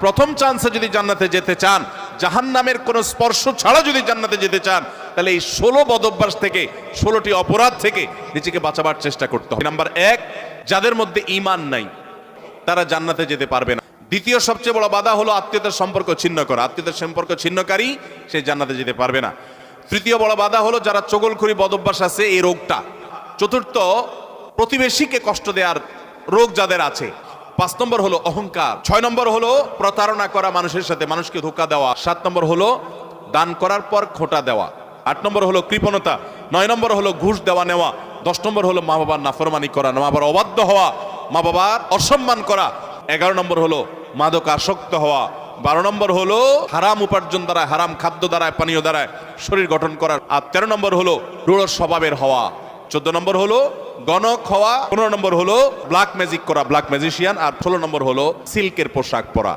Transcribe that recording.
প্রথম চান্সে যদি জান্নাতে যেতে চান, জাহান্নামের কোনো স্পর্শ ছাড়া যদি জান্নাতে যেতে চান, তাহলে এই 16 বদঅভ্যাস থেকে, 16টি অপরাধ থেকে নিজেকে বাঁচাবার চেষ্টা করতে হবে। নাম্বার 1, যাদের মধ্যে ঈমান নাই তারা জান্নাতে যেতে পারবে না। দ্বিতীয় সবচেয়ে বড় বাধা হলো আত্মীয়তার সম্পর্ক ছিন্ন করা। আত্মীয়তার সম্পর্ক ছিন্নকারী সে জান্নাতে যেতে পারবে না। তৃতীয় বড় বাধা হলো যারা চগলখড়ি বদঅভ্যাস আছে, এই রোগটা। চতুর্থ, প্রতিবেশীকে কষ্ট দেওয়ার রোগ যাদের আছে। 5 নম্বর হলো অহংকার। 6 নম্বর হলো প্রতারণা করা, মানুষের সাথে মানুষকে ধোঁকা দেওয়া। 7 নম্বর হলো দান করার পর খোঁটা দেওয়া। 8 নম্বর হলো কৃপণতা। 9 নম্বর হলো ঘুষ দেওয়া নেওয়া। 10 নম্বর হলো মা বাবার নাফরমানি করা, মা বাবার অবাধ্য হওয়া, মা বাবার অসম্মান করা। 11 নম্বর হলো মাদক আসক্ত হওয়া। 12 নম্বর হলো হারাম উপার্জন দ্বারা, হারাম খাদ্য দ্বারা, পানীয় দ্বারা শরীর গঠন করা। আর 13 নম্বর হলো রূঢ় স্বভাবের হওয়া। 14 নম্বর হলো গণক হওয়া। 15 নম্বর হলো ব্ল্যাক ম্যাজিক করা, ব্ল্যাক ম্যাজিশিয়ান। আর 16 নম্বর হলো সিল্কের পোশাক পরা।